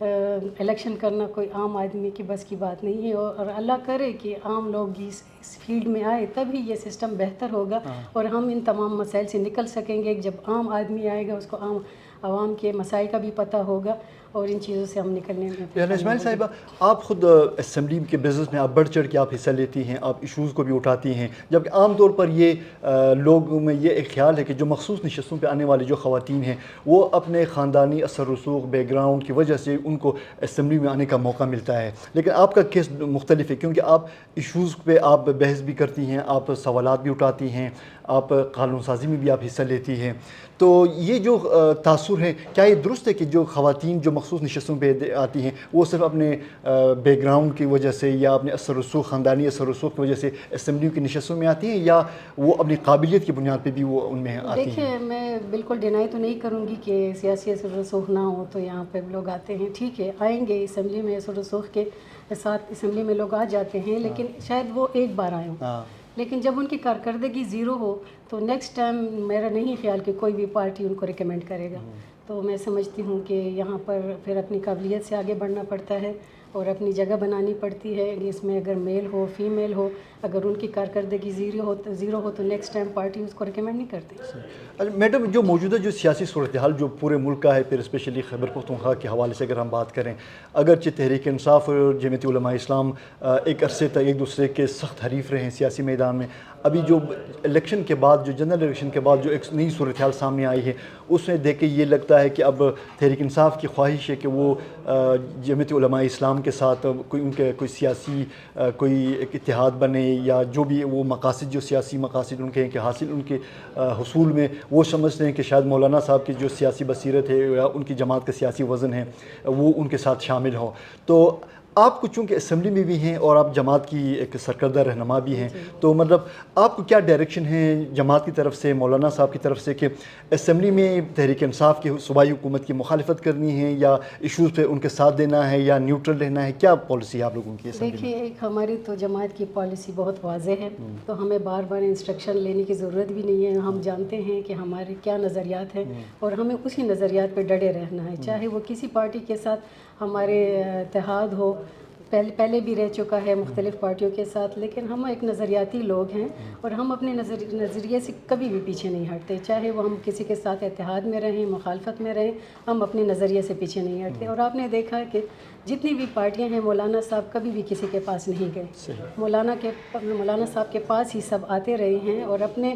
Election کرنا کوئی عام آدمی کی بس کی بات نہیں ہے، اور اللہ کرے کہ عام لوگ اس فیلڈ میں آئے تبھی یہ سسٹم بہتر ہوگا اور ہم ان تمام مسائل سے نکل سکیں گے۔ جب عام آدمی آئے گا اس کو عوام کے مسائل کا بھی پتہ ہوگا اور ان چیزوں سے ہم نکلنے میں اسماعیل صاحبہ، آپ خود اسمبلی کے بزنس میں آپ بڑھ چڑھ کے آپ حصہ لیتی ہیں، آپ ایشوز کو بھی اٹھاتی ہیں، جبکہ عام طور پر یہ لوگوں میں یہ ایک خیال ہے کہ جو مخصوص نشستوں پہ آنے والی جو خواتین ہیں وہ اپنے خاندانی اثر رسوخ بیک گراؤنڈ کی وجہ سے ان کو اسمبلی میں آنے کا موقع ملتا ہے، لیکن آپ کا کیس مختلف ہے کیونکہ آپ ایشوز پہ آپ بحث بھی کرتی ہیں، آپ سوالات بھی اٹھاتی ہیں، آپ قانون سازی میں بھی آپ حصہ لیتی ہیں۔ تو یہ جو تاثر ہے، کیا یہ درست ہے کہ جو خواتین جو مخصوص نشستوں پہ آتی ہیں وہ صرف اپنے بیک گراؤنڈ کی وجہ سے یا اپنے اثر رسوخ خاندانی اثر رسوخ کی وجہ سے اسمبلی کی نشستوں میں آتی ہیں، یا وہ اپنی قابلیت کی بنیاد پہ بھی وہ ان میں آتی ہیں؟ دیکھیے، میں بالکل ڈینائی تو نہیں کروں گی کہ سیاسی اثر رسوخ نہ ہو تو یہاں پہ لوگ آتے ہیں، ٹھیک ہے، آئیں گے اسمبلی میں اثر رسوخ کے ساتھ اسمبلی میں لوگ آ جاتے ہیں، لیکن شاید وہ ایک بار آئے ہوں، لیکن جب ان کی کارکردگی زیرو ہو تو نیکسٹ ٹائم میرا نہیں خیال کہ کوئی بھی پارٹی ان کو ریکمینڈ کرے گا۔ تو میں سمجھتی ہوں کہ یہاں پر پھر اپنی قابلیت سے آگے بڑھنا پڑتا ہے اور اپنی جگہ بنانی پڑتی ہے، اس میں اگر میل ہو فیمیل ہو، اگر ان کی کارکردگی زیرو ہو تو نیکسٹ ٹائم پارٹی اس کو ریکمینڈ نہیں کرتی۔ میڈم، جو موجودہ جو سیاسی صورتحال جو پورے ملک کا ہے، پھر اسپیشلی خیبر پختونخوا کے حوالے سے اگر ہم بات کریں، اگرچہ تحریک انصاف اور جمعیت علماء اسلام ایک عرصے تک ایک دوسرے کے سخت حریف رہے ہیں سیاسی میدان میں، ابھی جو الیکشن کے بعد جو جنرل الیکشن کے بعد جو ایک نئی صورتحال سامنے آئی ہے اس میں دیکھ کے یہ لگتا ہے کہ اب تحریک انصاف کی خواہش ہے کہ وہ جمعیت علماء اسلام کے ساتھ ان کے کوئی سیاسی کوئی ایک اتحاد بنے، یا جو بھی وہ مقاصد جو سیاسی مقاصد ان کے ہیں کہ حاصل ان کے حصول میں وہ سمجھتے ہیں کہ شاید مولانا صاحب کی جو سیاسی بصیرت ہے یا ان کی جماعت کا سیاسی وزن ہے وہ ان کے ساتھ شامل ہو۔ تو آپ کو چونکہ اسمبلی میں بھی ہیں اور آپ جماعت کی ایک سرکردہ رہنما بھی ہیں، تو مطلب آپ کو کیا ڈائریکشن ہے جماعت کی طرف سے، مولانا صاحب کی طرف سے، کہ اسمبلی میں تحریک انصاف کی صوبائی حکومت کی مخالفت کرنی ہے یا ایشوز پہ ان کے ساتھ دینا ہے یا نیوٹرل رہنا ہے؟ کیا پالیسی ہے آپ لوگوں کی اسمبلی میں؟ دیکھیے، ایک ہماری تو جماعت کی پالیسی بہت واضح ہے، تو ہمیں بار بار انسٹرکشن لینے کی ضرورت بھی نہیں ہے، ہم جانتے ہیں کہ ہمارے کیا نظریات ہیں اور ہمیں اسی نظریات پہ ڈٹے رہنا ہے، چاہے وہ کسی پارٹی کے ساتھ ہمارے اتحاد ہو، پہلے بھی رہ چکا ہے مختلف پارٹیوں کے ساتھ، لیکن ہم ایک نظریاتی لوگ ہیں اور ہم اپنے نظریے سے کبھی بھی پیچھے نہیں ہٹتے، چاہے وہ ہم کسی کے ساتھ اتحاد میں رہیں، مخالفت میں رہیں، ہم اپنے نظریے سے پیچھے نہیں ہٹتے۔ اور آپ نے دیکھا کہ جتنی بھی پارٹیاں ہیں، مولانا صاحب کبھی بھی کسی کے پاس نہیں گئے، مولانا صاحب کے پاس ہی سب آتے رہے ہیں، اور اپنے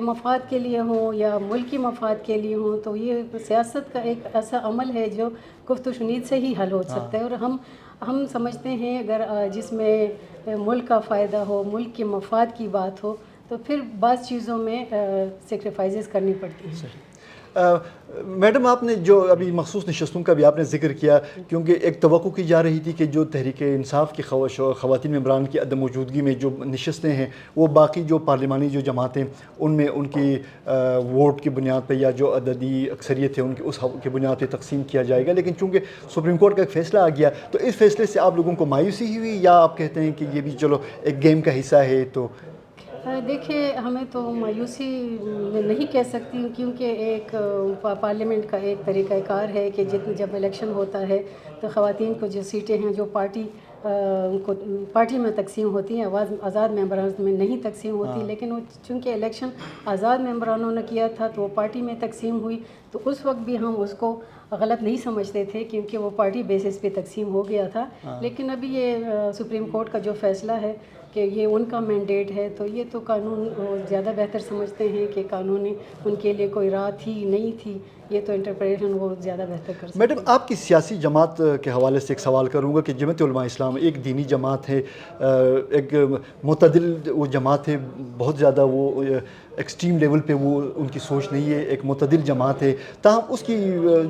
مفاد کے لیے ہوں یا ملکی مفاد کے لیے ہوں، تو یہ سیاست کا ایک ایسا عمل ہے جو گفت و شنید سے ہی حل ہو سکتا ہے، اور ہم سمجھتے ہیں اگر جس میں ملک کا فائدہ ہو، ملک کے مفاد کی بات ہو، تو پھر بعض چیزوں میں سیکریفائزز کرنی پڑتی ہیں۔ میڈم، آپ نے جو ابھی مخصوص نشستوں کا بھی آپ نے ذکر کیا، کیونکہ ایک توقع کی جا رہی تھی کہ جو تحریک انصاف کی خواتین ممبران کی عدم موجودگی میں جو نشستیں ہیں وہ باقی جو پارلیمانی جو جماعتیں ان میں ان کی ووٹ کی بنیاد پہ یا جو عددی اکثریت ہے ان کی اس کی بنیاد پہ تقسیم کیا جائے گا، لیکن چونکہ سپریم کورٹ کا ایک فیصلہ آ گیا تو اس فیصلے سے آپ لوگوں کو مایوسی ہوئی، یا آپ کہتے ہیں کہ یہ بھی چلو ایک گیم کا حصہ ہے؟ تو دیکھیے، ہمیں تو مایوسی نہیں کہہ سکتی ہوں، کیونکہ ایک پارلیمنٹ کا ایک طریقہ کار ہے کہ جب الیکشن ہوتا ہے تو خواتین کو جو سیٹیں ہیں جو پارٹی میں تقسیم ہوتی ہیں، آزاد ممبران میں نہیں تقسیم ہوتی، لیکن وہ چونکہ الیکشن آزاد ممبرانوں نے کیا تھا تو وہ پارٹی میں تقسیم ہوئی، تو اس وقت بھی ہم اس کو غلط نہیں سمجھتے تھے کیونکہ وہ پارٹی بیسس پہ تقسیم ہو گیا تھا، لیکن ابھی یہ سپریم کورٹ کا جو فیصلہ ہے کہ یہ ان کا مینڈیٹ ہے، تو یہ تو قانون زیادہ بہتر سمجھتے ہیں کہ قانونی ان کے لیے کوئی راہ تھی نہیں تھی، یہ تو انٹرپریشن وہ زیادہ بہتر کر سکتے ہیں۔ میڈم، آپ کی سیاسی جماعت کے حوالے سے ایک سوال کروں گا کہ جمعیت علماء اسلام ایک دینی جماعت ہے، ایک معتدل وہ جماعت ہے، بہت زیادہ وہ ایکسٹریم لیول پہ وہ ان کی سوچ نہیں ہے، ایک معتدل جماعت ہے، تاہم اس کی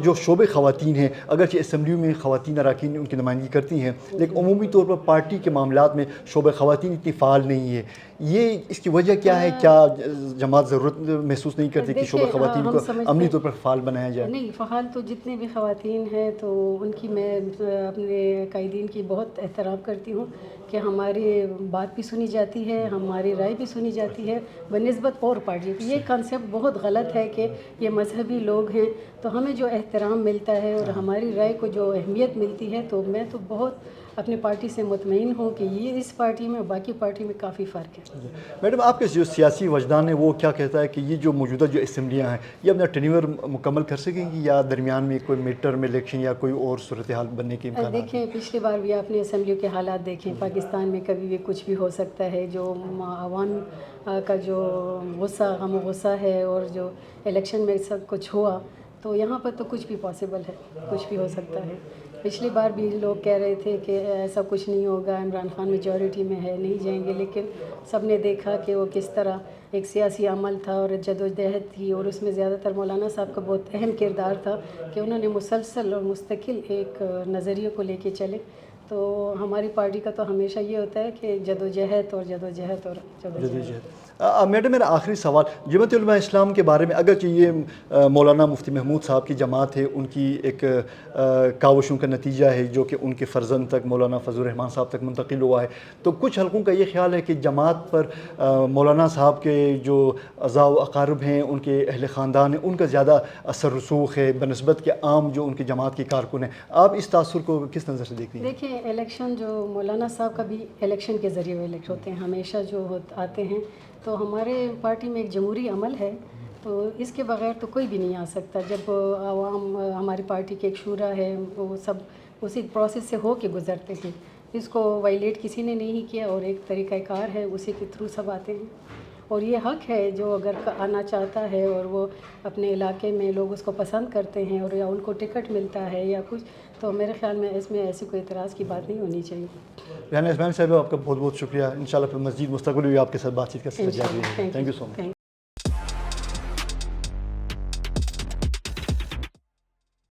جو شعبے خواتین ہیں، اگرچہ اسمبلیوں میں خواتین اراکین ان کی نمائندگی کرتی ہیں، لیکن عمومی طور پر پارٹی کے معاملات میں شعبہ خواتین اتنی فعال نہیں ہے، یہ اس کی وجہ کیا ہے؟ کیا جماعت ضرورت محسوس نہیں کرتی کہ شعبہ خواتین کو عملی طور پر فعال بنایا جائے؟ نہیں، فعال تو جتنے بھی خواتین ہیں تو ان کی میں اپنے قائدین کی بہت احترام کرتی ہوں کہ ہماری بات بھی سنی جاتی ہے، ہماری رائے بھی سنی جاتی ہے بنسبت اور پارٹی. یہ کنسیپٹ بہت غلط ہے کہ یہ مذہبی لوگ ہیں تو ہمیں جو احترام ملتا ہے اور ہماری رائے کو جو اہمیت ملتی ہے، تو میں تو بہت اپنی پارٹی سے مطمئن ہوں کہ یہ اس پارٹی میں اور باقی پارٹی میں کافی فرق ہے. میڈم، آپ کے جو سیاسی وجدان ہے وہ کیا کہتا ہے کہ یہ جو موجودہ جو اسمبلیاں ہیں یہ اپنا ٹینیور مکمل کر سکیں گی یا درمیان میں کوئی میڈ ٹرم الیکشن یا کوئی اور صورتحال بننے کے امکانات ہیں؟ دیکھیں، پچھلی بار بھی آپ نے اسمبلیوں کے حالات دیکھیں. پاکستان میں کبھی بھی کچھ بھی ہو سکتا ہے. جو عوام کا جو غصہ، غم و غصہ ہے، اور جو الیکشن میں سب کچھ ہوا، تو یہاں پر تو کچھ بھی پاسبل ہے، کچھ بھی ہو سکتا ہے. پچھلی بار بھی لوگ کہہ رہے تھے کہ ایسا کچھ نہیں ہوگا، عمران خان میجورٹی میں ہے، نہیں جائیں گے، لیکن سب نے دیکھا کہ وہ کس طرح ایک سیاسی عمل تھا اور جدوجہد تھی، اور اس میں زیادہ تر مولانا صاحب کا بہت اہم کردار تھا کہ انہوں نے مسلسل اور مستقل ایک نظریے کو لے کے چلے. تو ہماری پارٹی کا تو ہمیشہ یہ ہوتا ہے کہ جدوجہد اور جدوجہد اور جدوجہد. میڈم، میرا آخری سوال جمعیت علماء اسلام کے بارے میں، اگرچہ یہ مولانا مفتی محمود صاحب کی جماعت ہے، ان کی ایک کاوشوں کا نتیجہ ہے جو کہ ان کے فرزند تک مولانا فضل الرحمان صاحب تک منتقل ہوا ہے، تو کچھ حلقوں کا یہ خیال ہے کہ جماعت پر مولانا صاحب کے جو اعضاء و اقارب ہیں، ان کے اہل خاندان ہیں، ان کا زیادہ اثر رسوخ ہے بنسبت کہ عام جو ان کی جماعت کے کارکن ہیں. آپ اس تاثر کو کس نظر سے دیکھتے ہیں؟ دیکھیں، الیکشن جو مولانا صاحب کا بھی الیکشن کے ذریعے الیکٹ ہوتے ہیں، ہمیشہ جو آتے ہیں، تو ہمارے پارٹی میں ایک جمہوری عمل ہے، تو اس کے بغیر تو کوئی بھی نہیں آ سکتا. جب عوام، ہماری پارٹی کے ایک شورا ہے، وہ سب اسی پروسیس سے ہو کے گزرتے ہیں. اس کو وائلیٹ کسی نے نہیں کیا، اور ایک طریقہ کار ہے، اسی کے تھرو سب آتے ہیں. اور یہ حق ہے، جو اگر آنا چاہتا ہے اور وہ اپنے علاقے میں لوگ اس کو پسند کرتے ہیں اور یا ان کو ٹکٹ ملتا ہے یا کچھ، تو میرے خیال میں اس میں ایسی کوئی اعتراض کی بات نہیں ہونی چاہیے. ریحانہ عثمانی صاحب، آپ کا بہت بہت شکریہ. انشاءاللہ پھر مزید مستقبل بھی آپ کے ساتھ بات چیت کا سلسلہ جاری رہے گا. Thank you so much.